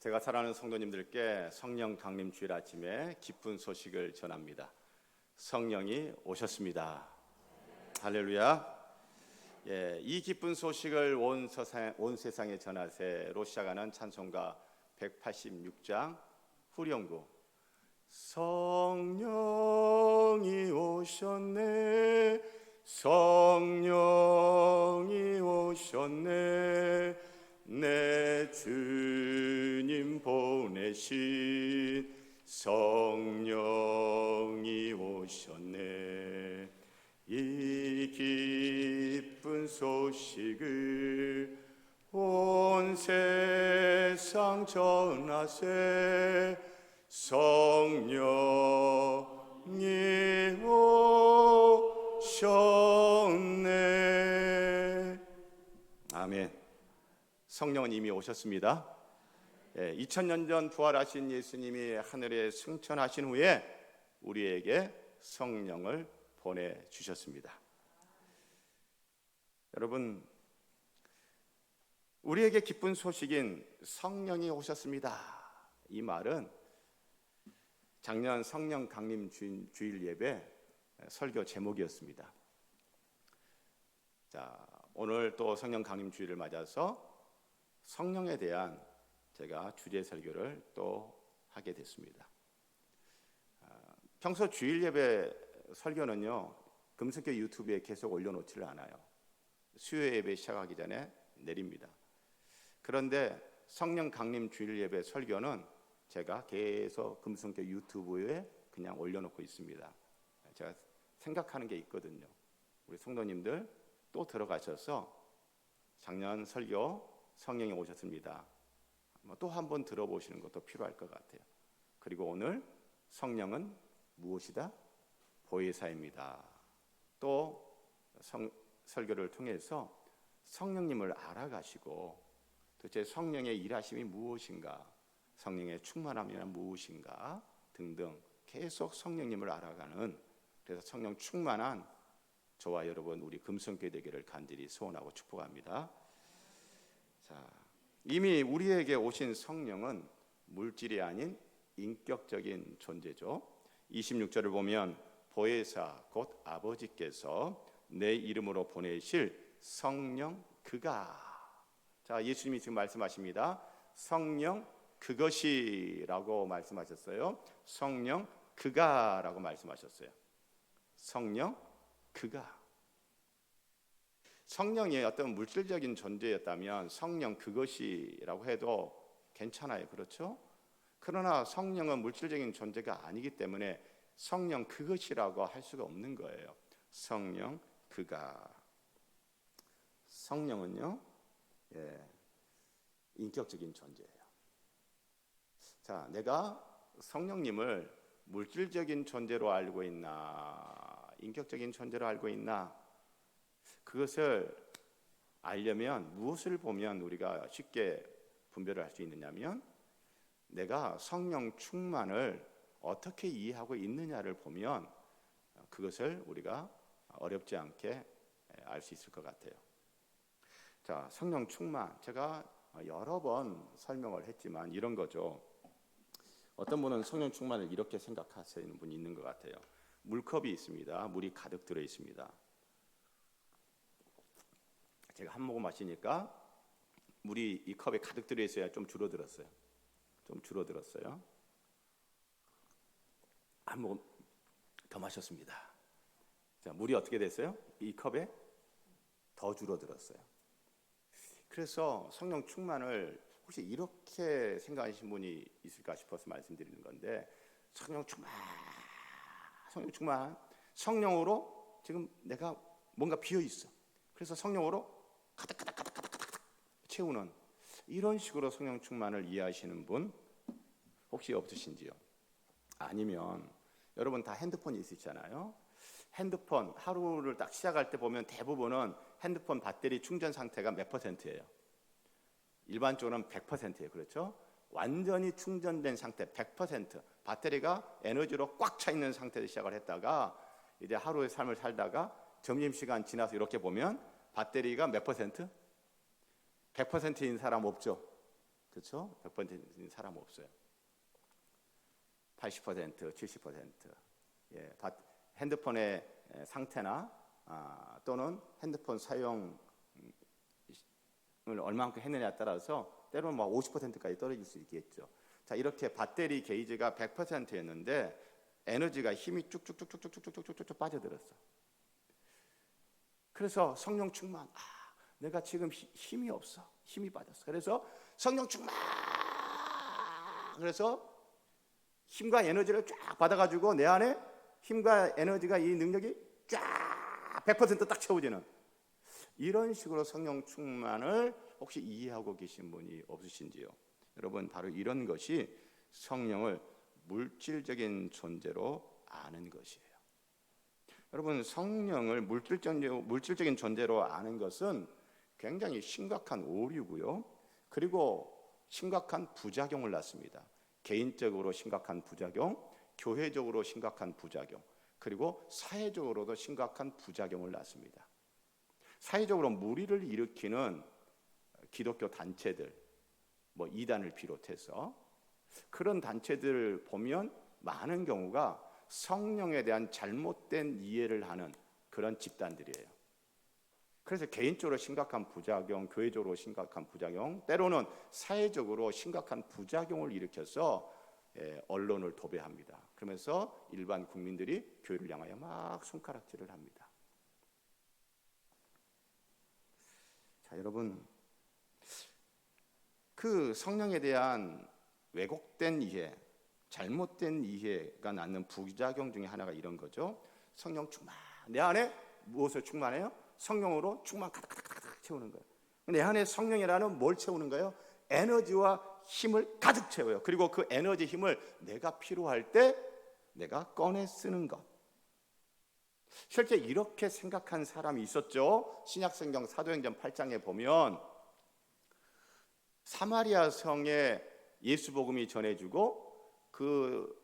제가 사랑하는 성도님들께 성령 강림 주일 아침에 기쁜 소식을 전합니다. 성령이 오셨습니다. 할렐루야. 이 기쁜 소식을 온 세상에 전하세로 시작하는 찬송가 186장 후렴구. 성령이 오셨네, 성령이 오셨네, 내 주님 보내신 성령이 오셨네. 이 기쁜 소식을 온 세상 전하세, 성령이 오셨네. 아멘. 성령은 이미 오셨습니다. 2000년 전 부활하신 예수님이 하늘에 승천하신 후에 우리에게 성령을 보내주셨습니다. 여러분, 우리에게 기쁜 소식인 성령이 오셨습니다. 이 말은 작년 성령 강림 주일 예배 설교 제목이었습니다. 자, 오늘 또 성령 강림 주일을 맞아서 성령에 대한 제가 주제 설교를 또 하게 됐습니다. 평소 주일 예배 설교는요, 금성교 유튜브에 계속 올려놓지를 않아요. 수요 예배 시작하기 전에 내립니다. 그런데 성령 강림 주일 예배 설교는 제가 계속 금성교 유튜브에 그냥 올려놓고 있습니다. 제가 생각하는 게 있거든요. 우리 성도님들 또 들어가셔서 작년 설교 성령이 오셨습니다. 또 한 번 들어보시는 것도 필요할 것 같아요. 그리고 오늘 성령은 무엇이다? 보혜사입니다. 또 설교를 통해서 성령님을 알아가시고 도대체 성령의 일하심이 무엇인가, 성령의 충만함이란 무엇인가 등등 계속 성령님을 알아가는, 그래서 성령 충만한 저와 여러분 우리 금성교회 되기를 간절히 소원하고 축복합니다. 자, 이미 우리에게 오신 성령은 물질이 아닌 인격적인 존재죠. 26절을 보면 보혜사 곧 아버지께서 내 이름으로 보내실 성령 그가. 자, 예수님이 지금 말씀하십니다. 성령 그것이라고 말씀하셨어요. 성령 그가라고 말씀하셨어요. 성령 그가. 성령이 어떤 물질적인 존재였다면 성령 그것이라고 해도 괜찮아요. 그렇죠? 그러나 성령은 물질적인 존재가 아니기 때문에 성령 그것이라고 할 수가 없는 거예요. 성령 그가. 성령은요, 인격적인 존재예요. 자, 내가 성령님을 물질적인 존재로 알고 있나, 인격적인 존재로 알고 있나, 그것을 알려면 무엇을 보면 우리가 쉽게 분별을 할 수 있느냐면, 내가 성령 충만을 어떻게 이해하고 있느냐를 보면 그것을 우리가 어렵지 않게 알 수 있을 것 같아요. 자, 성령 충만, 제가 여러 번 설명을 했지만 이런 거죠. 어떤 분은 성령 충만을 이렇게 생각하시는 분이 있는 것 같아요. 물컵이 있습니다. 물이 가득 들어 있습니다. 제가 한 모금 마시니까 물이 이 컵에 가득 들어 있어야 좀 줄어들었어요. 한 모금 더 마셨습니다. 자, 물이 어떻게 됐어요? 이 컵에 더 줄어들었어요. 그래서 성령 충만을 혹시 이렇게 생각하시는 분이 있을까 싶어서 말씀드리는 건데, 성령 충만, 성령으로 지금 내가 뭔가 비어 있어. 그래서 성령으로 가득 채우는, 이런 식으로 성령 충만을 이해하시는 분 혹시 없으신지요? 아니면 여러분 다 핸드폰이 있으시잖아요. 핸드폰 하루를 딱 시작할 때 보면 대부분은 핸드폰 배터리 충전 상태가 몇 %예요? 일반적으로는 100%예요. 그렇죠? 완전히 충전된 상태 100%, 배터리가 에너지로 꽉 차 있는 상태에서 시작을 했다가 이제 하루의 삶을 살다가 점심시간 지나서 이렇게 보면 배터리가 몇 %? 100%인 사람 없죠? 그렇죠? 100%인 사람 없어요. 80%, 70%. 예, 핸드폰의 상태나 또는 핸드폰 사용을 얼마만큼 했느냐에 따라서 때로는 막 50%까지 떨어질 수 있겠죠. 자, 이렇게 배터리 게이지가 100%였는데 에너지가 힘이 쭉쭉쭉쭉쭉쭉쭉쭉 빠져들었어. 그래서 성령 충만. 내가 지금 힘이 없어. 힘이 빠졌어. 그래서 성령 충만. 그래서 힘과 에너지를 쫙 받아가지고 내 안에 힘과 에너지가 이 능력이 쫙 100%딱 채워지는 이런 식으로 성령 충만을 혹시 이해하고 계신 분이 없으신지요? 여러분, 바로 이런 것이 성령을 물질적인 존재로 아는 것이에요. 여러분, 성령을 물질적인 존재로 아는 것은 굉장히 심각한 오류고요. 그리고 심각한 부작용을 낳습니다. 개인적으로 심각한 부작용, 교회적으로 심각한 부작용, 그리고 사회적으로도 심각한 부작용을 낳습니다. 사회적으로 무리를 일으키는 기독교 단체들, 뭐 이단을 비롯해서 그런 단체들 보면 많은 경우가 성령에 대한 잘못된 이해를 하는 그런 집단들이에요. 그래서 개인적으로 심각한 부작용, 교회적으로 심각한 부작용, 때로는 사회적으로 심각한 부작용을 일으켜서 언론을 도배합니다. 그러면서 일반 국민들이 교회를 향하여 막 손가락질을 합니다. 자, 여러분, 그 성령에 대한 왜곡된 이해, 잘못된 이해가 낳는 부작용 중에 하나가 이런 거죠. 성령 충만. 내 안에 무엇을 충만해요? 성령으로 충만 가득 채우는 거예요. 내 안에 성령이라는 뭘 채우는 거예요? 에너지와 힘을 가득 채워요. 그리고 그 에너지 힘을 내가 필요할 때 내가 꺼내 쓰는 것. 실제 이렇게 생각한 사람이 있었죠. 신약성경 사도행전 8장에 보면 사마리아 성에 예수 복음이 전해지고 그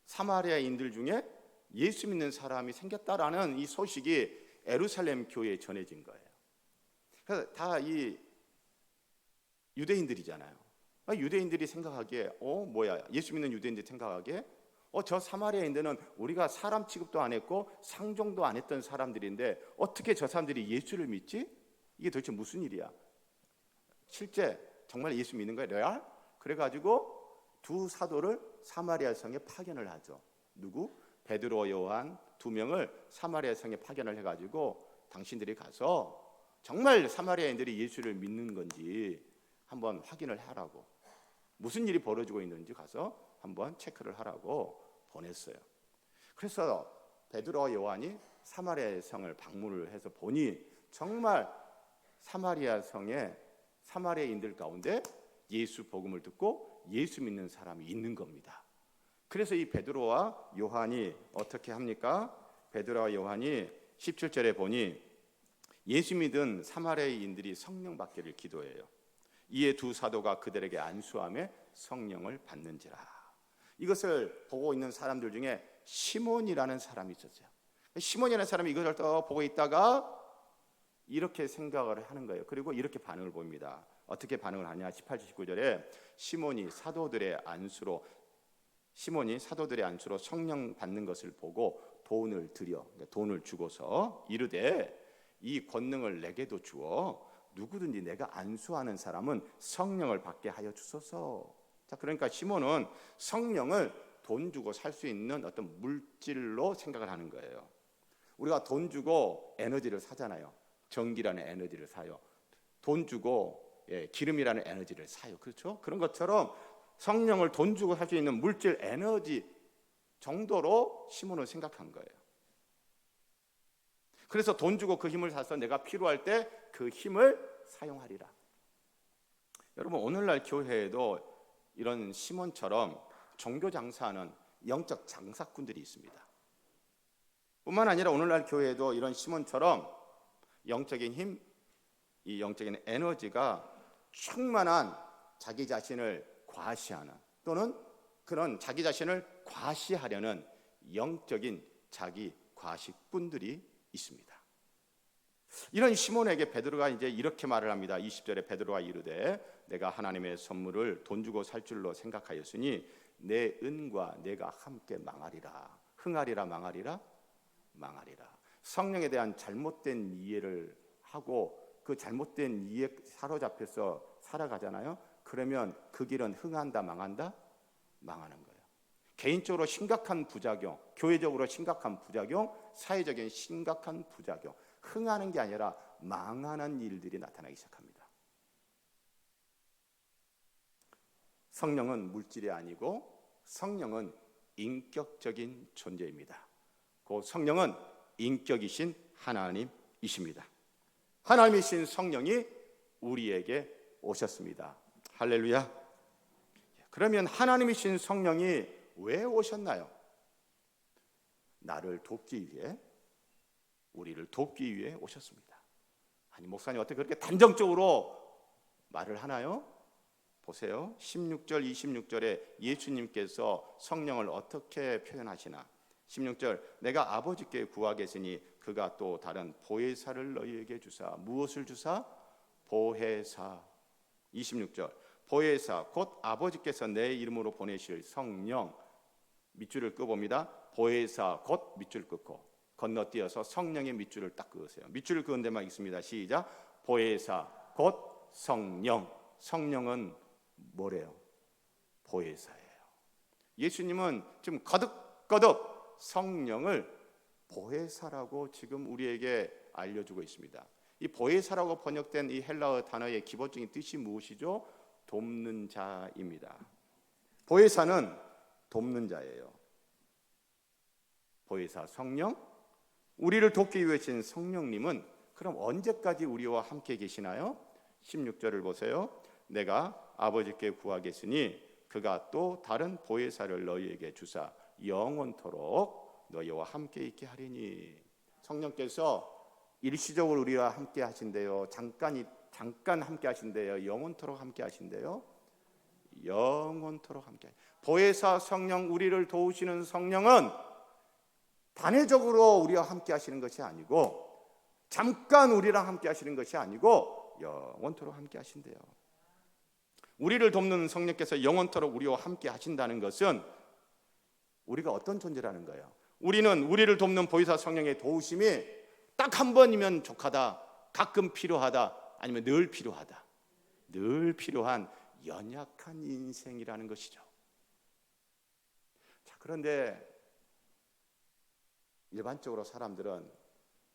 사마리아인들 중에 예수 믿는 사람이 생겼다라는 이 소식이 예루살렘 교회에 전해진 거예요. 그래서 다 이 유대인들이잖아요. 유대인들이 생각하기에 뭐야, 예수 믿는 유대인들이 생각하기에 저 사마리아인들은 우리가 사람 취급도 안 했고 상종도 안 했던 사람들인데 어떻게 저 사람들이 예수를 믿지? 이게 도대체 무슨 일이야? 실제 정말 예수 믿는 거예요? 레알? 그래가지고 두 사도를 사마리아 성에 파견을 하죠. 누구? 베드로, 요한 두 명을 사마리아 성에 파견을 해가지고 당신들이 가서 정말 사마리아인들이 예수를 믿는 건지 한번 확인을 하라고, 무슨 일이 벌어지고 있는지 가서 한번 체크를 하라고 보냈어요. 그래서 베드로와 요한이 사마리아 성을 방문을 해서 보니 정말 사마리아 성에 사마리아인들 가운데 예수 복음을 듣고 예수 믿는 사람이 있는 겁니다. 그래서 이 베드로와 요한이 어떻게 합니까? 베드로와 요한이 17절에 보니 예수 믿은 사마리아인들이 성령 받기를 기도해요. 이에 두 사도가 그들에게 안수하며 성령을 받는지라. 이것을 보고 있는 사람들 중에 시몬이라는 사람이 있었어요. 시몬이라는 사람이 이것을 또 보고 있다가 이렇게 생각을 하는 거예요. 그리고 이렇게 반응을 보입니다. 어떻게 반응을 하냐? 18절 19절에 시몬이 사도들의 안수로 성령 받는 것을 보고 돈을 주고서 이르되 이 권능을 내게도 주어 누구든지 내가 안수하는 사람은 성령을 받게 하여 주소서. 자, 그러니까 시몬은 성령을 돈 주고 살 수 있는 어떤 물질로 생각을 하는 거예요. 우리가 돈 주고 에너지를 사잖아요. 전기라는 에너지를 사요. 돈 주고 기름이라는 에너지를 사요. 그렇죠? 그런 것처럼 성령을 돈 주고 살 수 있는 물질 에너지 정도로 시몬은 생각한 거예요. 그래서 돈 주고 그 힘을 사서 내가 필요할 때 그 힘을 사용하리라. 여러분, 오늘날 교회에도 이런 시몬처럼 종교 장사하는 영적 장사꾼들이 있습니다. 뿐만 아니라 오늘날 교회에도 이런 시몬처럼 영적인 힘, 이 영적인 에너지가 충만한 자기 자신을 과시하는, 또는 그런 자기 자신을 과시하려는 영적인 자기 과시꾼들이 있습니다. 이런 시몬에게 베드로가 이제 이렇게 말을 합니다. 20절에 베드로가 이르되 내가 하나님의 선물을 돈 주고 살 줄로 생각하였으니 내 은과 내가 함께 망하리라. 흥하리라 망하리라? 망하리라. 성령에 대한 잘못된 이해를 하고 그 잘못된 이해에 사로잡혀서 살아가잖아요. 그러면 그 길은 흥한다 망한다? 망하는 거예요. 개인적으로 심각한 부작용, 교회적으로 심각한 부작용, 사회적인 심각한 부작용, 흥하는 게 아니라 망하는 일들이 나타나기 시작합니다. 성령은 물질이 아니고 성령은 인격적인 존재입니다. 그 성령은 인격이신 하나님이십니다. 하나님이신 성령이 우리에게 오셨습니다. 할렐루야. 그러면 하나님이신 성령이 왜 오셨나요? 나를 돕기 위해, 우리를 돕기 위해 오셨습니다. 아니 목사님 어떻게 그렇게 단정적으로 말을 하나요? 보세요. 16절 26절에 예수님께서 성령을 어떻게 표현하시나? 16절 내가 아버지께 구하겠으니 그가 또 다른 보혜사를 너희에게 주사. 무엇을 주사? 보혜사. 26절 보혜사 곧 아버지께서 내 이름으로 보내실 성령. 밑줄을 끄봅니다. 보혜사 곧 밑줄 끄고 건너뛰어서 성령의 밑줄을 딱 그으세요. 밑줄을 그은 데만 있습니다. 시작. 보혜사 곧 성령. 성령은 뭐래요? 보혜사예요. 예수님은 지금 거듭거듭 성령을 보혜사라고 지금 우리에게 알려주고 있습니다. 이 보혜사라고 번역된 이 헬라어 단어의 기본적인 뜻이 무엇이죠? 돕는 자입니다. 보혜사는 돕는 자예요. 보혜사 성령, 우리를 돕기 위해 신 성령님은 그럼 언제까지 우리와 함께 계시나요? 16절을 보세요. 내가 아버지께 구하겠으니 그가 또 다른 보혜사를 너희에게 주사 영원토록 너희와 함께 있게 하리니. 성령께서 일시적으로 우리와 함께 하신대요. 잠깐 함께 하신대요. 영원토록 함께 하신대요. 영원토록 함께. 보혜사 성령, 우리를 도우시는 성령은 단회적으로 우리와 함께 하시는 것이 아니고 잠깐 우리랑 함께 하시는 것이 아니고 영원토록 함께 하신대요. 우리를 돕는 성령께서 영원토록 우리와 함께 하신다는 것은 우리가 어떤 존재라는 거예요? 우리는 우리를 돕는 보혜사 성령의 도우심이 딱 한 번이면 족하다, 가끔 필요하다, 아니면 늘 필요하다. 늘 필요한 연약한 인생이라는 것이죠. 자, 그런데 일반적으로 사람들은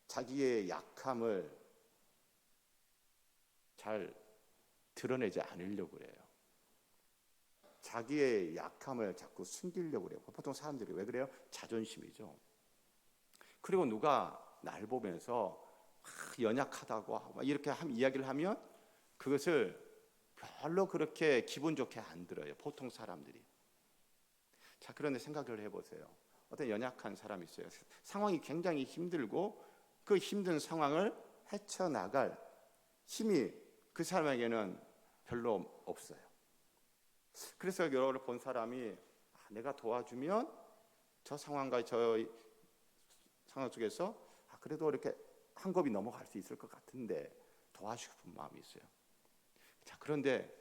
자기의 약함을 잘 드러내지 않으려고 그래요. 자기의 약함을 자꾸 숨기려고 그래요. 보통 사람들이 왜 그래요? 자존심이죠. 그리고 누가 날 보면서 연약하다고 이렇게 이야기를 하면 그것을 별로 그렇게 기분 좋게 안 들어요. 보통 사람들이. 자, 그런데 생각을 해보세요. 어떤 연약한 사람이 있어요. 상황이 굉장히 힘들고 그 힘든 상황을 헤쳐나갈 힘이 그 사람에게는 별로 없어요. 그래서 여러분을 본 사람이 내가 도와주면 저 상황과 저 상황 속에서 그래도 이렇게 한 겁이 넘어갈 수 있을 것 같은데 도와주고 싶은 마음이 있어요. 자, 그런데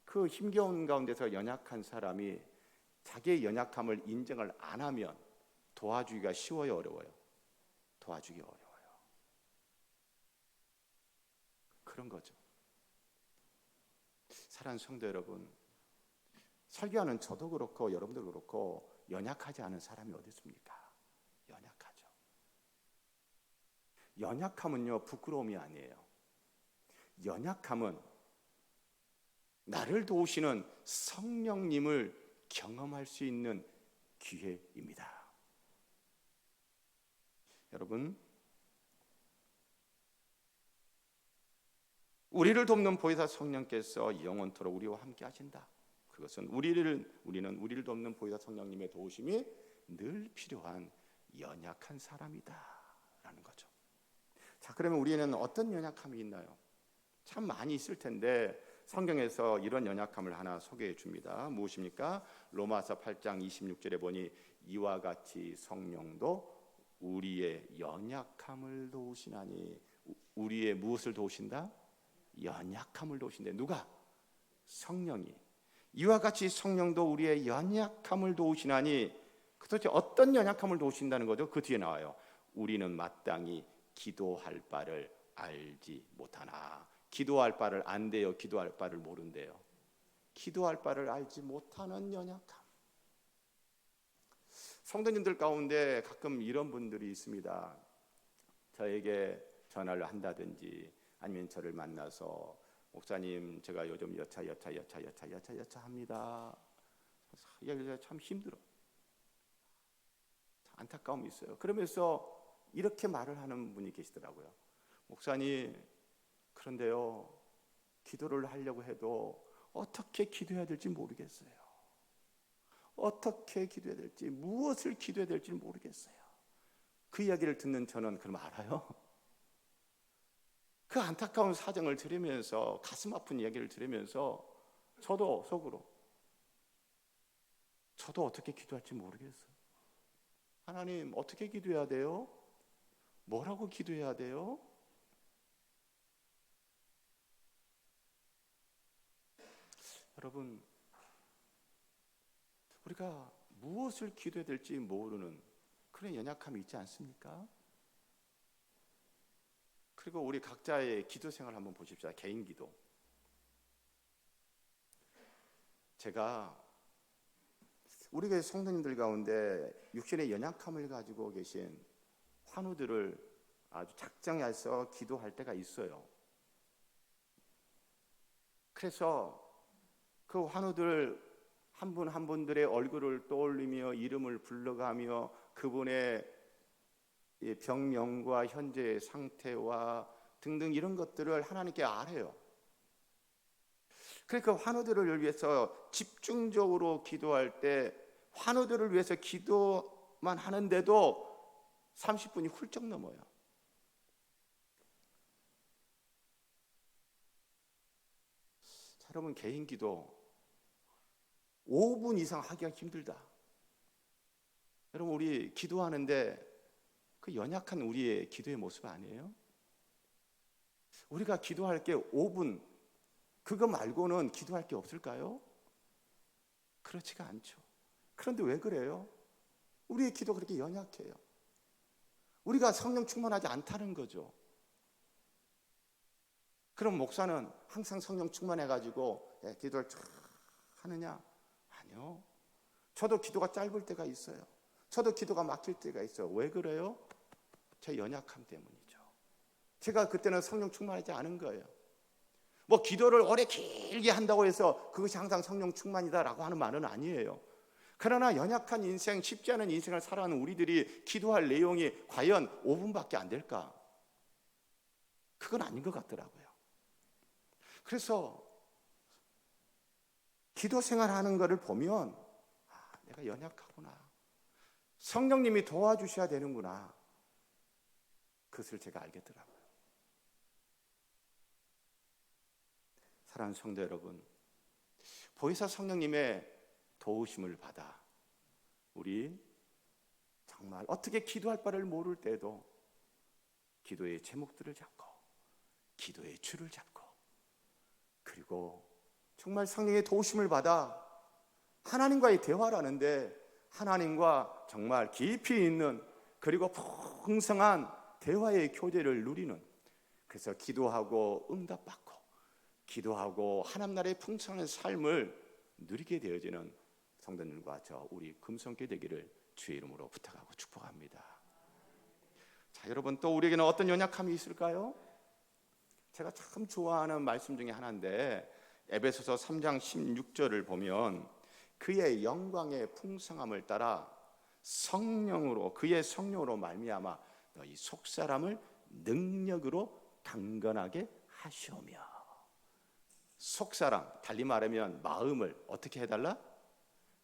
그 힘겨운 가운데서 연약한 사람이 자기의 연약함을 인정을 안 하면 도와주기가 쉬워요, 어려워요? 도와주기 어려워요. 그런 거죠. 사랑하는 성도 여러분, 설교하는 저도 그렇고 여러분도 그렇고 연약하지 않은 사람이 어디 있습니까? 연약하죠. 연약함은요, 부끄러움이 아니에요. 연약함은 나를 도우시는 성령님을 경험할 수 있는 기회입니다. 여러분, 우리를 돕는 보혜사 성령께서 영원토록 우리와 함께 하신다. 그것은 우리는 우리를 돕는 보혜사 성령님의 도우심이 늘 필요한 연약한 사람이다라는 거죠. 자, 그러면 우리는 어떤 연약함이 있나요? 참 많이 있을 텐데 성경에서 이런 연약함을 하나 소개해 줍니다. 무엇입니까? 로마서 8장 26절에 보니 이와 같이 성령도 우리의 연약함을 도우시나니. 우리의 무엇을 도우신다? 연약함을 도우신대. 누가? 성령이 이와 같이 성령도 우리의 연약함을 도우시나니, 도대체 어떤 연약함을 도우신다는 거죠? 그 뒤에 나와요. 우리는 마땅히 기도할 바를 알지 못하나. 기도할 바를 안대요, 기도할 바를 모른대요. 기도할 바를 알지 못하는 연약함. 성도님들 가운데 가끔 이런 분들이 있습니다. 저에게 전화를 한다든지 아니면 저를 만나서 목사님, 제가 요즘 여차 합니다. 이야기가 참 힘들어. 안타까움이 있어요. 그러면서 이렇게 말을 하는 분이 계시더라고요. 목사님, 그런데요, 기도를 하려고 해도 어떻게 기도해야 될지 모르겠어요. 어떻게 기도해야 될지, 무엇을 기도해야 될지 모르겠어요. 그 이야기를 듣는 저는 그럼 알아요? 그 안타까운 사정을 들으면서, 가슴 아픈 이야기를 들으면서 저도 속으로, 저도 어떻게 기도할지 모르겠어요. 하나님, 어떻게 기도해야 돼요? 뭐라고 기도해야 돼요? 여러분, 우리가 무엇을 기도해야 될지 모르는 그런 연약함이 있지 않습니까? 그리고 우리 각자의 기도 생활 한번 보십시오. 개인 기도. 제가 우리 교회 성도님들 가운데 육신의 연약함을 가지고 계신 환우들을 아주 작정해서 기도할 때가 있어요. 그래서 그 환우들 한 분 한 분들의 얼굴을 떠올리며 이름을 불러가며 그분의 병명과 현재의 상태와 등등 이런 것들을 하나님께 아뢰요. 그러니까 환우들을 위해서 집중적으로 기도할 때 환우들을 위해서 기도만 하는데도 30분이 훌쩍 넘어요. 자, 여러분, 개인 기도 5분 이상 하기가 힘들다. 여러분, 우리 기도하는데 그 연약한 우리의 기도의 모습 아니에요? 우리가 기도할 게 5분, 그거 말고는 기도할 게 없을까요? 그렇지가 않죠. 그런데 왜 그래요? 우리의 기도가 그렇게 연약해요. 우리가 성령 충만하지 않다는 거죠. 그럼 목사는 항상 성령 충만해가지고 기도를 쫙 하느냐? 아니요. 저도 기도가 짧을 때가 있어요. 저도 기도가 막힐 때가 있어요. 왜 그래요? 제 연약함 때문이죠. 제가 그때는 성령 충만하지 않은 거예요. 뭐 기도를 오래 길게 한다고 해서 그것이 항상 성령 충만이다라고 하는 말은 아니에요. 그러나 연약한 인생, 쉽지 않은 인생을 살아가는 우리들이 기도할 내용이 과연 5분밖에 안 될까? 그건 아닌 것 같더라고요. 그래서 기도 생활하는 것을 보면 내가 연약하구나. 성령님이 도와주셔야 되는구나. 그것을 제가 알겠더라고요. 사랑하는 성도 여러분, 보혜사 성령님의 도우심을 받아 우리 정말 어떻게 기도할 바를 모를 때도 기도의 제목들을 잡고 기도의 줄을 잡고 그리고 정말 성령의 도우심을 받아 하나님과의 대화를 하는데 하나님과 정말 깊이 있는 그리고 풍성한 대화의 교제를 누리는, 그래서 기도하고 응답받고 기도하고 하나님 나라의 풍성한 삶을 누리게 되어지는 성도님과 저 우리 금성교회 되기를 주의 이름으로 부탁하고 축복합니다. 자, 여러분, 또 우리에게는 어떤 연약함이 있을까요? 제가 참 좋아하는 말씀 중에 하나인데 에베소서 3장 16절을 보면 그의 영광의 풍성함을 따라 성령으로 그의 성령으로 말미암아 너희 속사람을 능력으로 강건하게 하시오며. 속사람, 달리 말하면 마음을 어떻게 해달라?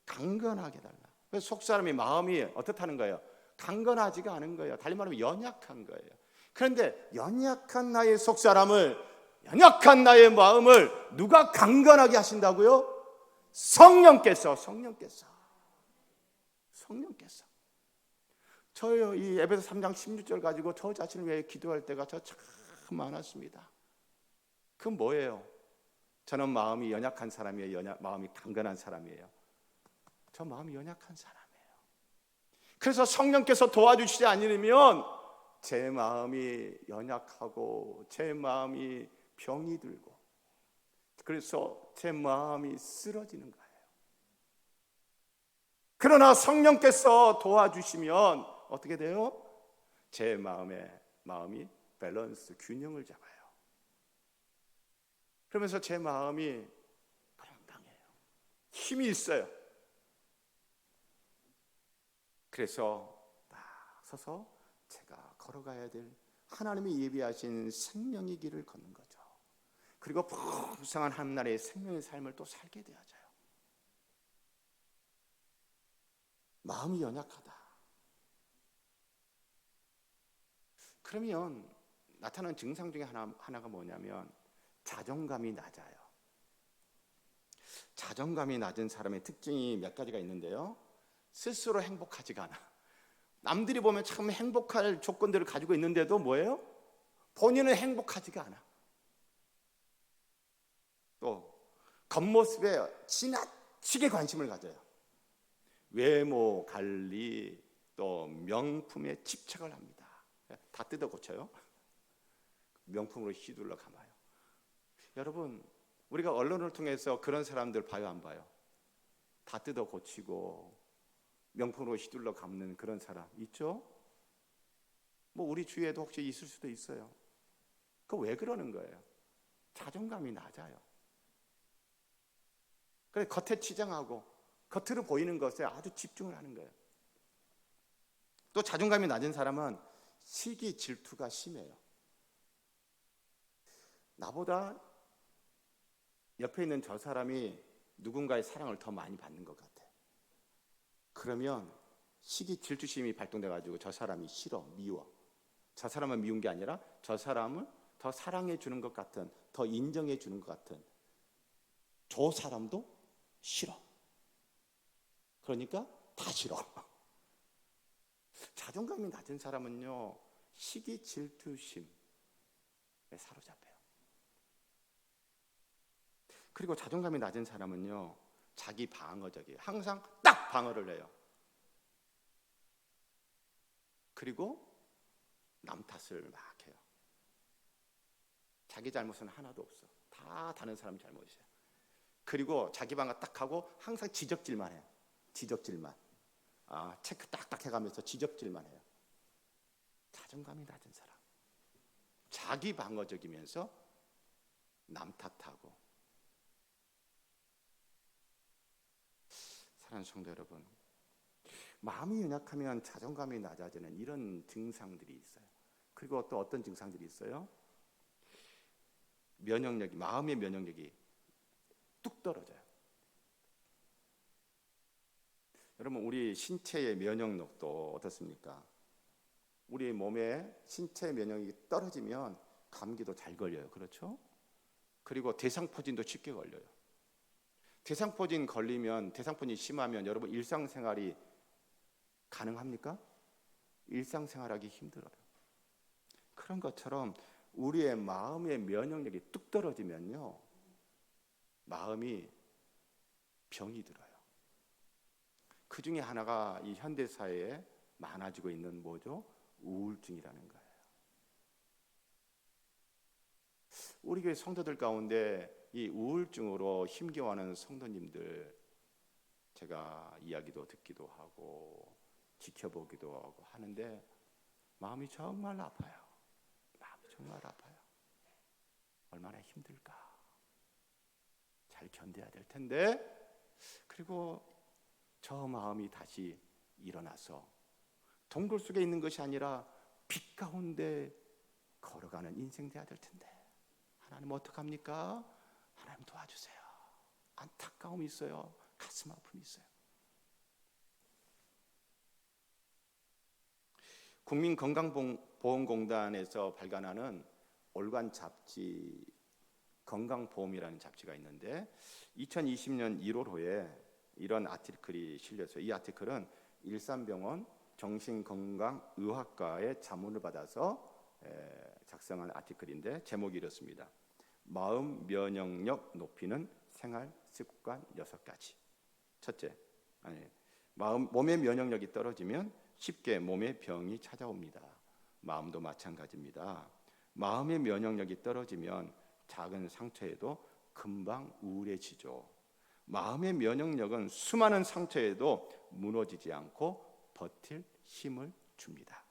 강건하게 해달라. 그래서 속사람이 마음이 어떻다는 거예요? 강건하지가 않은 거예요. 달리 말하면 연약한 거예요. 그런데 연약한 나의 속사람을, 연약한 나의 마음을 누가 강건하게 하신다고요? 성령께서. 저요, 이 에베소 3장 16절 가지고 저 자신을 위해 기도할 때가 저 참 많았습니다. 그건 뭐예요? 저는 마음이 연약한 사람이에요. 마음이 강건한 사람이에요. 저 마음이 연약한 사람이에요. 그래서 성령께서 도와주시지 않으면 제 마음이 연약하고 제 마음이 병이 들고 그래서 제 마음이 쓰러지는 거예요. 그러나 성령께서 도와주시면 어떻게 돼요? 제 마음이 밸런스, 균형을 잡아요. 그러면서 제 마음이 건강해요. 힘이 있어요. 그래서 딱 서서 제가 걸어가야 될 하나님이 예비하신 생명의 길을 걷는 거죠. 그리고 풍성한 한나라의 생명의 삶을 또 살게 되어져요. 마음이 연약하다. 그러면 나타나는 증상 중에 하나가 뭐냐면 자존감이 낮아요. 자존감이 낮은 사람의 특징이 몇 가지가 있는데요. 스스로 행복하지가 않아. 남들이 보면 참 행복할 조건들을 가지고 있는데도 뭐예요? 본인은 행복하지가 않아. 또 겉모습에 지나치게 관심을 가져요. 외모 관리, 또 명품에 집착을 합니다. 다 뜯어 고쳐요. 명품으로 휘둘러 감아요. 여러분, 우리가 언론을 통해서 그런 사람들 봐요, 안 봐요? 다 뜯어 고치고 명품으로 휘둘러 감는 그런 사람 있죠? 뭐 우리 주위에도 혹시 있을 수도 있어요. 그거 왜 그러는 거예요? 자존감이 낮아요. 그래서 겉에 치장하고 겉으로 보이는 것에 아주 집중을 하는 거예요. 또 자존감이 낮은 사람은 시기 질투가 심해요. 나보다 옆에 있는 저 사람이 누군가의 사랑을 더 많이 받는 것 같아. 그러면 시기 질투심이 발동돼가지고 저 사람이 싫어, 미워. 저 사람은 미운 게 아니라 저 사람을 더 사랑해 주는 것 같은, 더 인정해 주는 것 같은 저 사람도 싫어. 그러니까 다 싫어. 자존감이 낮은 사람은요, 시기 질투심에 사로잡혀요. 그리고 자존감이 낮은 사람은요, 자기 방어적이에요. 항상 딱 방어를 해요. 그리고 남 탓을 막 해요. 자기 잘못은 하나도 없어. 다 다른 사람 잘못이에요. 그리고 자기 방어 딱 하고 항상 지적질만 해요. 지적질만. 체크 딱딱 해가면서 지적질만 해요. 자존감이 낮은 사람. 자기 방어적이면서 남 탓하고. 사랑하는 성도 여러분, 마음이 연약하면 자존감이 낮아지는 이런 증상들이 있어요. 그리고 또 어떤 증상들이 있어요? 마음의 면역력이 뚝 떨어져요. 여러분, 우리 신체의 면역력도 어떻습니까? 우리 몸의 신체 면역력이 떨어지면 감기도 잘 걸려요. 그렇죠? 그리고 대상포진도 쉽게 걸려요. 대상포진 걸리면, 대상포진이 심하면 여러분 일상생활이 가능합니까? 일상생활하기 힘들어요. 그런 것처럼 우리의 마음의 면역력이 뚝 떨어지면요, 마음이 병이 들어요. 그 중에 하나가 이 현대사회에 많아지고 있는 뭐죠? 우울증이라는 거예요. 우리 교회 성도들 가운데 이 우울증으로 힘겨워하는 성도님들 제가 이야기도 듣기도 하고 지켜보기도 하고 하는데 마음이 정말 아파요. 마음이 정말 아파요. 얼마나 힘들까. 잘 견뎌야 될 텐데. 그리고 저 마음이 다시 일어나서 동굴 속에 있는 것이 아니라 빛 가운데 걸어가는 인생 돼야 될 텐데 하나님 어떡합니까? 하나님 도와주세요. 안타까움이 있어요. 가슴 아픔이 있어요. 국민건강보험공단에서 발간하는 월간 잡지 건강보험이라는 잡지가 있는데 2020년 1월호에 이런 아티클이 실렸어요. 이 아티클은 일산병원 정신건강의학과의 자문을 받아서 작성한 아티클인데 제목이 이렇습니다. 마음 면역력 높이는 생활 습관 6가지. 첫째, 몸의 면역력이 떨어지면 쉽게 몸에 병이 찾아옵니다. 마음도 마찬가지입니다. 마음의 면역력이 떨어지면 작은 상처에도 금방 우울해지죠. 마음의 면역력은 수많은 상처에도 무너지지 않고 버틸 힘을 줍니다.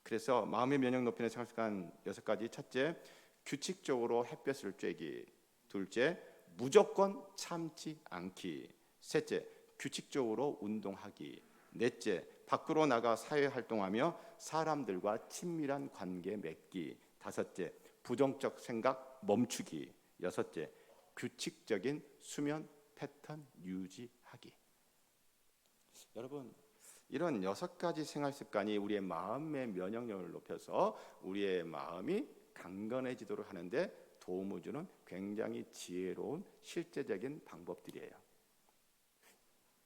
그래서 마음의 면역 높이는 생활 습관 6가지. 첫째, 규칙적으로 햇볕을 쬐기. 둘째, 무조건 참지 않기. 셋째, 규칙적으로 운동하기. 넷째, 밖으로 나가 사회활동하며 사람들과 친밀한 관계 맺기. 다섯째, 부정적 생각 멈추기. 여섯째, 규칙적인 수면 패턴 유지하기. 여러분, 이런 6가지 생활 습관이 우리의 마음의 면역력을 높여서 우리의 마음이 강건해지도록 하는데 도움을 주는 굉장히 지혜로운 실제적인 방법들이에요.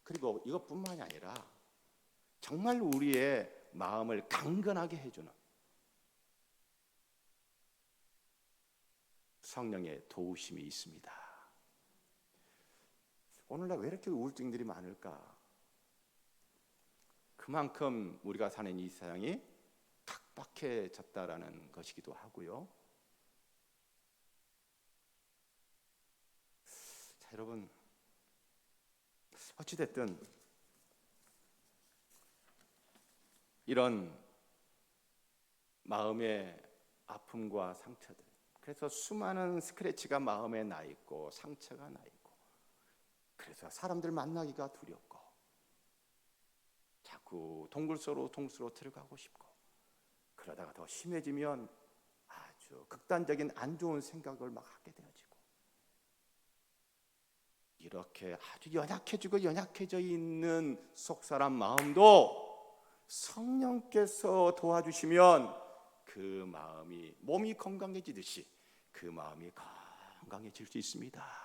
그리고 이것뿐만이 아니라 정말 우리의 마음을 강건하게 해주는 성령의 도우심이 있습니다. 오늘날 왜 이렇게 우울증들이 많을까? 그만큼 우리가 사는 이 세상이 각박해졌다라는 것이기도 하고요. 자, 여러분, 어찌됐든 이런 마음의 아픔과 상처들, 그래서 수많은 스크래치가 마음에 나 있고 상처가 나 있고, 그래서 사람들 만나기가 두렵고 자꾸 동굴 속으로 들어가고 싶고, 그러다가 더 심해지면 아주 극단적인 안 좋은 생각을 막 하게 되어지고, 이렇게 아주 연약해져 있는 속사람 마음도 성령께서 도와주시면 그 마음이, 몸이 건강해지듯이 그 마음이 건강해질 수 있습니다.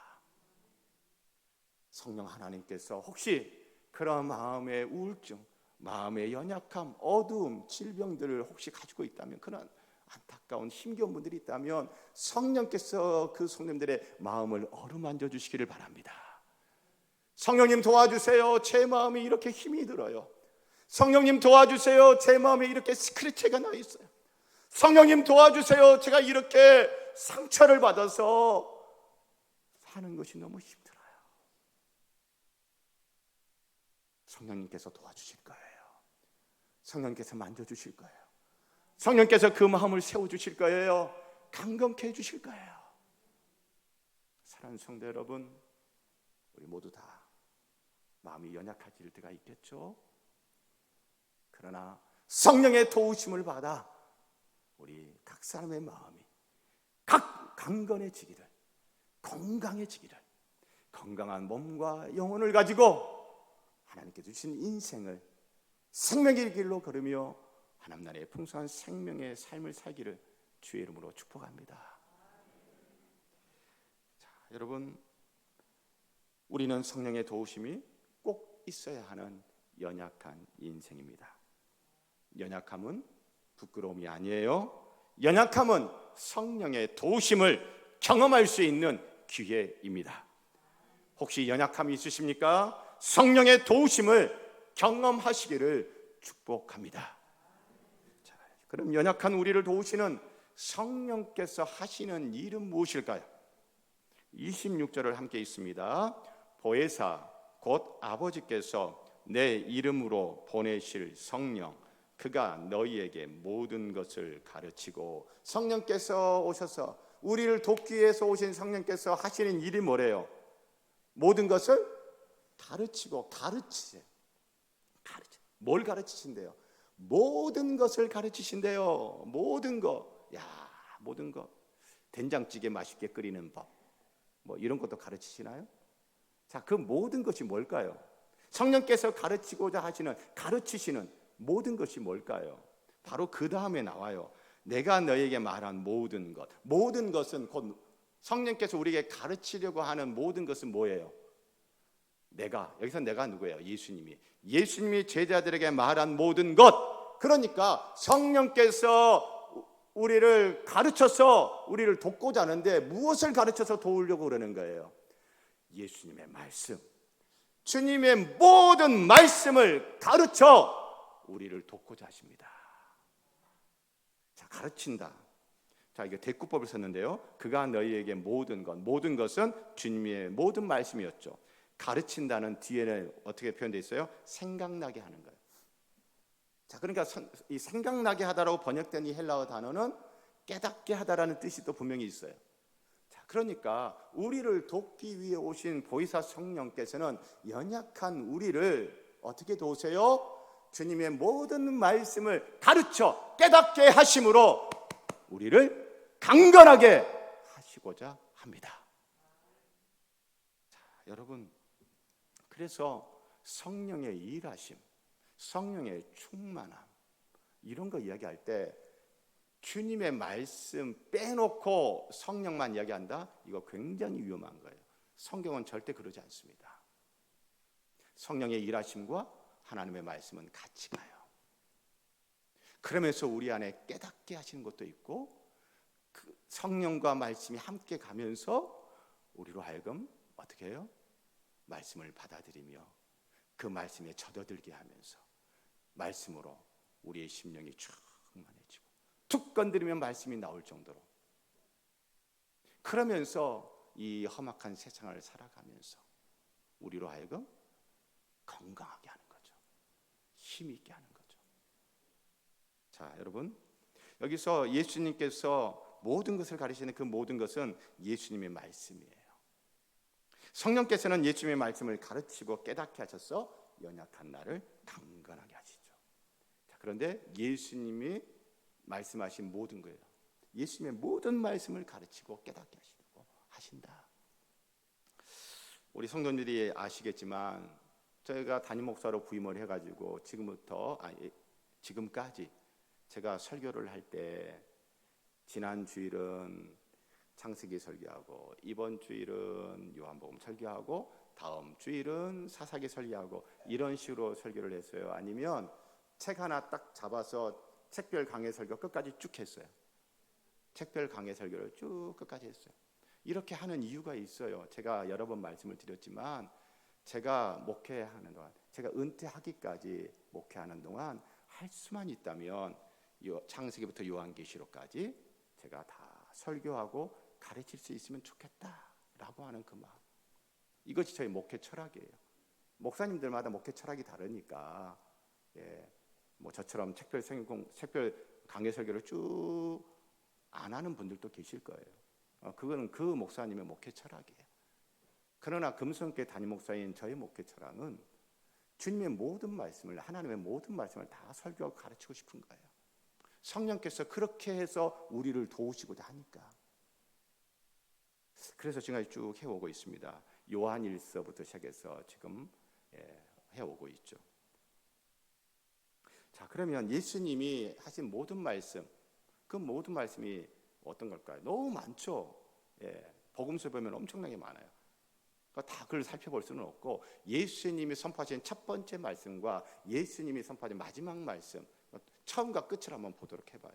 성령 하나님께서 혹시 그런 마음의 우울증, 마음의 연약함, 어두움, 질병들을 혹시 가지고 있다면, 그런 안타까운 힘겨운 분들이 있다면 성령께서 그 성도님들의 마음을 어루만져 주시기를 바랍니다. 성령님 도와주세요. 제 마음이 이렇게 힘이 들어요. 성령님 도와주세요. 제 마음에 이렇게 스크래치가 나 있어요. 성령님 도와주세요. 제가 이렇게 상처를 받아서 사는 것이 너무 힘들어요. 성령님께서 도와주실 거예요. 성령님께서 만져주실 거예요. 성령께서 그 마음을 세워주실 거예요. 강건케 해주실 거예요. 사랑하는 성도 여러분, 우리 모두 다 마음이 연약해질 때가 있겠죠. 그러나 성령의 도우심을 받아 우리 각 사람의 마음이 각 강건해지기를, 건강해지기를, 건강한 몸과 영혼을 가지고 하나님께 주신 인생을 생명의 길로 걸으며 하나님 나라의 풍성한 생명의 삶을 살기를 주의 이름으로 축복합니다. 자, 여러분, 우리는 성령의 도우심이 꼭 있어야 하는 연약한 인생입니다. 연약함은 부끄러움이 아니에요. 연약함은 성령의 도우심을 경험할 수 있는 기회입니다. 혹시 연약함이 있으십니까? 성령의 도우심을 경험하시기를 축복합니다. 자, 그럼 연약한 우리를 도우시는 성령께서 하시는 일은 무엇일까요? 26절을 함께 읽습니다. 보혜사 곧 아버지께서 내 이름으로 보내실 성령, 그가 너희에게 모든 것을 가르치고. 성령께서 오셔서 우리를 돕기 위해서 오신 성령께서 하시는 일이 뭐래요? 모든 것을 가르치고. 가르치세요. 뭘 가르치신대요? 모든 것을 가르치신대요. 모든 것. 야, 모든 것. 된장찌개 맛있게 끓이는 법, 뭐 이런 것도 가르치시나요? 자, 그 모든 것이 뭘까요? 성령께서 가르치고자 하시는, 가르치시는 모든 것이 뭘까요? 바로 그 다음에 나와요. 내가 너에게 말한 모든 것. 모든 것은 곧 성령께서 우리에게 가르치려고 하는 모든 것은 뭐예요? 여기서 내가 누구예요? 예수님이 제자들에게 말한 모든 것. 그러니까 성령께서 우리를 가르쳐서 우리를 돕고자 하는데 무엇을 가르쳐서 도우려고 그러는 거예요? 예수님의 말씀, 주님의 모든 말씀을 가르쳐 우리를 돕고자 하십니다. 자, 가르친다. 자, 이게 대꾸법을 썼는데요. 그가 너희에게 모든 것은 주님의 모든 말씀이었죠. 가르친다는 뒤에는 어떻게 표현되어 있어요? 생각나게 하는 거예요. 자, 그러니까 이 생각나게 하다라고 번역된 이 헬라어 단어는 깨닫게 하다라는 뜻이 또 분명히 있어요. 자, 그러니까 우리를 돕기 위해 오신 보혜사 성령께서는 연약한 우리를 어떻게 도우세요? 주님의 모든 말씀을 가르쳐 깨닫게 하심으로 우리를 강건하게 하시고자 합니다. 자, 여러분, 그래서 성령의 일하심, 성령의 충만함, 이런 거 이야기할 때 주님의 말씀 빼놓고 성령만 이야기한다? 이거 굉장히 위험한 거예요. 성경은 절대 그러지 않습니다. 성령의 일하심과 하나님의 말씀은 같이 가요. 그러면서 우리 안에 깨닫게 하시는 것도 있고, 그 성령과 말씀이 함께 가면서 우리로 하여금 어떻게 해요? 말씀을 받아들이며 그 말씀에 젖어들게 하면서 말씀으로 우리의 심령이 충만해지고 툭 건드리면 말씀이 나올 정도로, 그러면서 이 험악한 세상을 살아가면서 우리로 하여금 건강하게 하는 거죠. 힘 있게 하는 거죠. 자, 여러분, 여기서 예수님께서 모든 것을 가르치는 그 모든 것은 예수님의 말씀이에요. 성령께서는 예수님의 말씀을 가르치고 깨닫게 하셔서 연약한 나를 강건하게 하시죠. 자, 그런데 예수님이 말씀하신 모든 거예요. 예수님의 모든 말씀을 가르치고 깨닫게 하시려고 하신다. 우리 성도님들이 아시겠지만 저희가 담임 목사로 부임을 해가지고 지금까지 제가 설교를 할 때 지난 주일은 창세기 설교하고 이번 주일은 요한복음 설교하고 다음 주일은 사사기 설교하고 이런 식으로 설교를 했어요. 아니면 책 하나 딱 잡아서 책별 강해 설교 끝까지 쭉 했어요. 책별 강해 설교를 쭉 끝까지 했어요. 이렇게 하는 이유가 있어요. 제가 여러 번 말씀을 드렸지만 제가 목회하는 동안, 제가 은퇴하기까지 목회하는 동안 할 수만 있다면 창세기부터 요한계시록까지 제가 다 설교하고 가르칠 수 있으면 좋겠다라고 하는 그 마음, 이것이 저희 목회 철학이에요. 목사님들마다 목회 철학이 다르니까 뭐 저처럼 책별 강해 설교를 쭉 안 하는 분들도 계실 거예요. 그거는 그 목사님의 목회 철학이에요. 그러나 금성교회 담임 목사인 저의 목회 철학은 주님의 모든 말씀을, 하나님의 모든 말씀을 다 설교하고 가르치고 싶은 거예요. 성령께서 그렇게 해서 우리를 도우시고자 하니까. 그래서 지금까지 쭉 해오고 있습니다. 요한일서부터 시작해서 지금 해오고 있죠. 자, 그러면 예수님이 하신 모든 말씀, 그 모든 말씀이 어떤 걸까요? 너무 많죠. 복음서 보면 엄청나게 많아요. 그러니까 다 그걸 살펴볼 수는 없고, 예수님이 선포하신 첫 번째 말씀과 예수님이 선포하신 마지막 말씀, 처음과 끝을 한번 보도록 해봐요.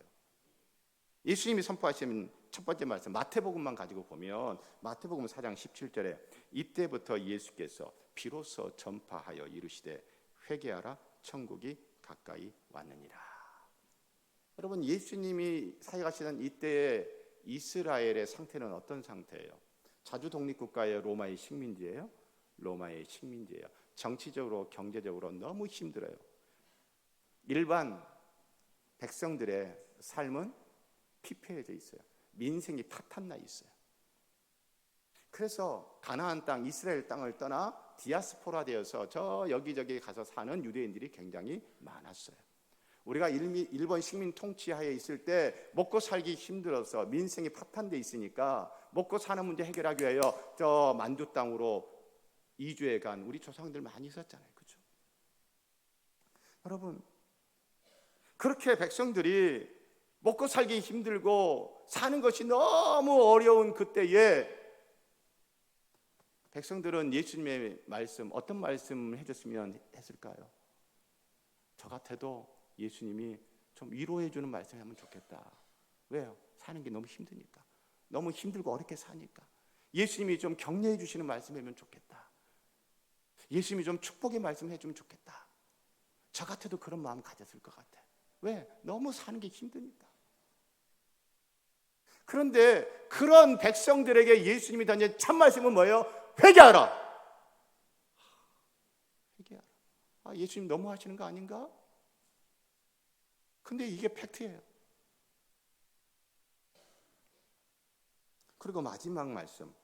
예수님이 선포하신 첫 번째 말씀, 마태복음만 가지고 보면 마태복음 4장 17절에 이때부터 예수께서 비로소 전파하여 이르시되 회개하라 천국이 가까이 왔느니라. 여러분, 예수님이 사역하시던 이때의 이스라엘의 상태는 어떤 상태예요? 자주 독립국가의 로마의 식민지예요. 로마의 식민지예요. 정치적으로 경제적으로 너무 힘들어요. 일반 백성들의 삶은 피폐해져 있어요. 민생이 파탄나 있어요. 그래서 가나안 땅, 이스라엘 땅을 떠나 디아스포라 되어서 저 여기저기 가서 사는 유대인들이 굉장히 많았어요. 우리가 일본 식민 통치하에 있을 때 먹고 살기 힘들어서 민생이 파탄돼 있으니까 먹고 사는 문제 해결하기 위하여 저 만두 땅으로 이주해 간 우리 조상들 많이 있었잖아요. 그렇죠? 여러분, 그렇게 백성들이 먹고 살기 힘들고 사는 것이 너무 어려운 그때에 백성들은 예수님의 말씀, 어떤 말씀을 해줬으면 했을까요? 저 같아도 예수님이 좀 위로해 주는 말씀을 하면 좋겠다. 왜요? 사는 게 너무 힘드니까. 너무 힘들고 어렵게 사니까. 예수님이 좀 격려해 주시는 말씀이면 좋겠다. 예수님이 좀 축복의 말씀을 해주면 좋겠다. 저 같아도 그런 마음 가졌을 것 같아. 왜? 너무 사는 게 힘드니까. 그런데 그런 백성들에게 예수님이 던진 참 말씀은 뭐예요? 회개하라. 회개하라. 예수님 너무 하시는 거 아닌가? 근데 이게 팩트예요. 그리고 마지막 말씀,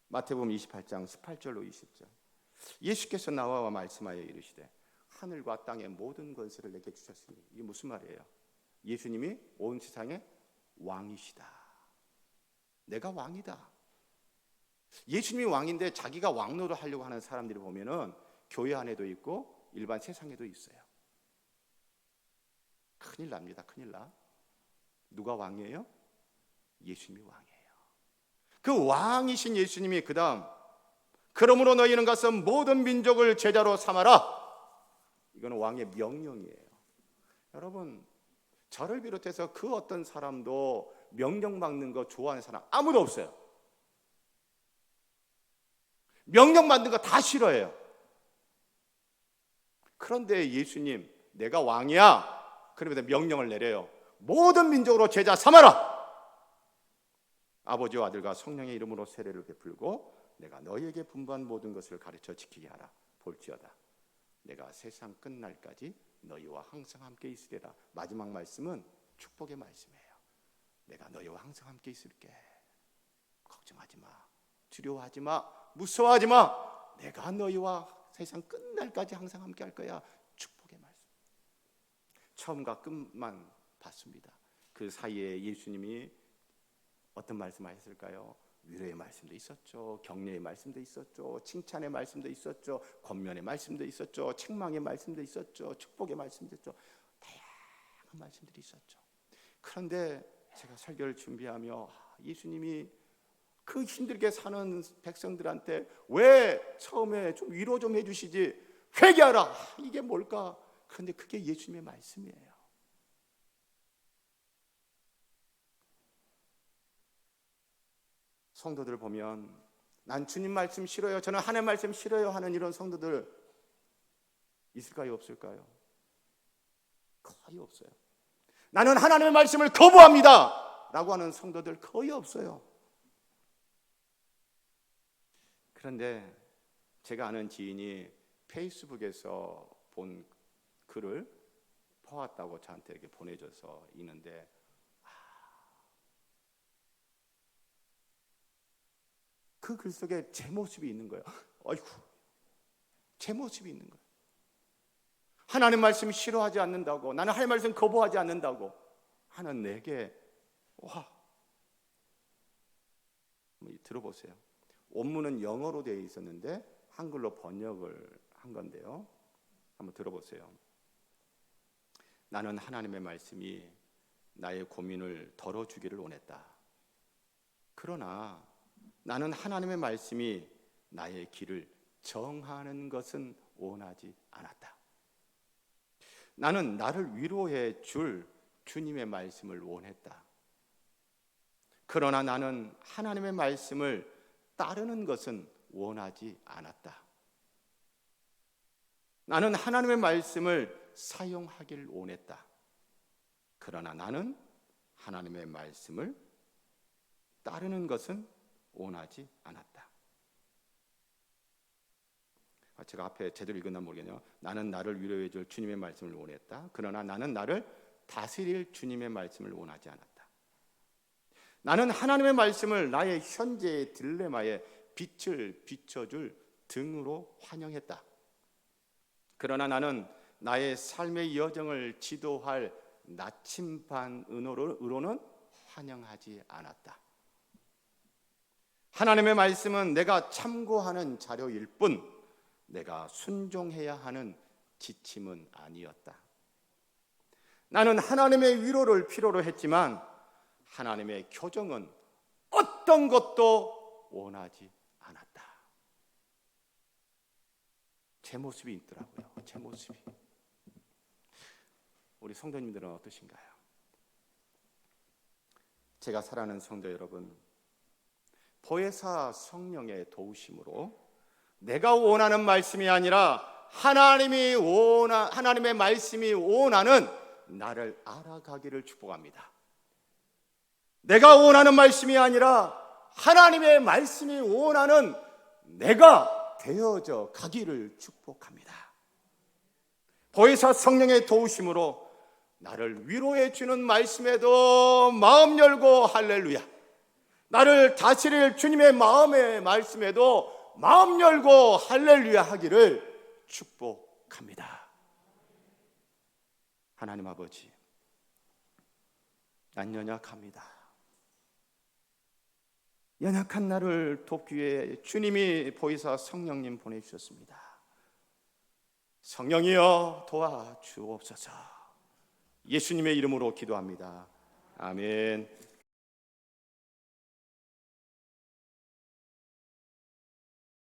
마태복음 28장 18절로 20절. 예수께서 나와 말씀하여 이르시되 하늘과 땅의 모든 권세를 내게 주셨으니, 이게 무슨 말이에요? 예수님이 온 세상의 왕이시다. 내가 왕이다. 예수님이 왕인데 자기가 왕노릇 하려고 하는 사람들이 보면은 교회 안에도 있고 일반 세상에도 있어요. 큰일 납니다. 큰일 나. 누가 왕이에요? 예수님이 왕이에요. 그 왕이신 예수님이 그 다음, 그러므로 너희는 가서 모든 민족을 제자로 삼아라. 이거는 왕의 명령이에요. 여러분, 저를 비롯해서 그 어떤 사람도 명령받는 거 좋아하는 사람 아무도 없어요. 명령받는 거 다 싫어해요. 그런데 예수님, 내가 왕이야. 그러면 명령을 내려요. 모든 민족으로 제자 삼아라. 아버지와 아들과 성령의 이름으로 세례를 베풀고 내가 너희에게 분부한 모든 것을 가르쳐 지키게 하라. 볼지어다 내가 세상 끝날까지 너희와 항상 함께 있으리라. 마지막 말씀은 축복의 말씀이에요. 내가 너희와 항상 함께 있을게. 걱정하지 마. 두려워하지 마. 무서워하지 마. 내가 너희와 세상 끝날까지 항상 함께 할 거야. 축복의 말씀. 처음과 끝만 봤습니다. 그 사이에 예수님이 어떤 말씀하셨을까요? 위로의 말씀도 있었죠. 격려의 말씀도 있었죠. 칭찬의 말씀도 있었죠. 권면의 말씀도 있었죠. 책망의 말씀도 있었죠. 축복의 말씀도 있었죠. 다양한 말씀들이 있었죠. 그런데 제가 설교를 준비하며 예수님이 그 힘들게 사는 백성들한테 왜 처음에 좀 위로 좀 해주시지, 회개하라, 이게 뭘까? 그런데 그게 예수님의 말씀이에요. 성도들 보면 난 주님 말씀 싫어요, 저는 하나님 말씀 싫어요 하는 이런 성도들 있을까요, 없을까요? 거의 없어요. 나는 하나님의 말씀을 거부합니다 라고 하는 성도들 거의 없어요. 그런데 제가 아는 지인이 페이스북에서 본 글을 퍼왔다고 저한테 이렇게 보내줘서 있는데, 그 글 속에 제 모습이 있는 거예요. 아이고, 제 모습이 있는 거예요. 하나님 말씀 싫어하지 않는다고, 나는 하나님 말씀 거부하지 않는다고 하는 내게, 와, 들어보세요. 원문은 영어로 되어 있었는데 한글로 번역을 한 건데요. 한번 들어보세요. 나는 하나님의 말씀이 나의 고민을 덜어주기를 원했다. 그러나 나는 하나님의 말씀이 나의 길을 정하는 것은 원하지 않았다. 나는 나를 위로해 줄 주님의 말씀을 원했다. 그러나 나는 하나님의 말씀을 따르는 것은 원하지 않았다. 나는 하나님의 말씀을 사용하길 원했다. 그러나 나는 하나님의 말씀을 따르는 것은 원하지 않았다. 제가 앞에 제대로 읽었나 모르겠네요. 나는 나를 위로해 줄 주님의 말씀을 원했다. 그러나 나는 나를 다스릴 주님의 말씀을 원하지 않았다. 나는 하나님의 말씀을 나의 현재의 딜레마에 빛을 비춰줄 등으로 환영했다. 그러나 나는 나의 삶의 여정을 지도할 나침반으로는 환영하지 않았다. 하나님의 말씀은 내가 참고하는 자료일 뿐 내가 순종해야 하는 지침은 아니었다. 나는 하나님의 위로를 필요로 했지만 하나님의 교정은 어떤 것도 원하지 않았다. 제 모습이 있더라고요. 제 모습이. 우리 성도님들은 어떠신가요? 제가 사랑하는 성도 여러분, 보혜사 성령의 도우심으로 내가 원하는 말씀이 아니라 하나님의 말씀이 원하는 나를 알아가기를 축복합니다. 내가 원하는 말씀이 아니라 하나님의 말씀이 원하는 내가 되어져 가기를 축복합니다. 보혜사 성령의 도우심으로 나를 위로해 주는 말씀에도 마음 열고 할렐루야, 나를 다스릴 주님의 마음의 말씀에도 마음 열고 할렐루야 하기를 축복합니다. 하나님 아버지, 난 연약합니다. 연약한 나를 돕기 위해 주님이 보혜사 성령님 보내주셨습니다. 성령이여 도와주옵소서. 예수님의 이름으로 기도합니다. 아멘.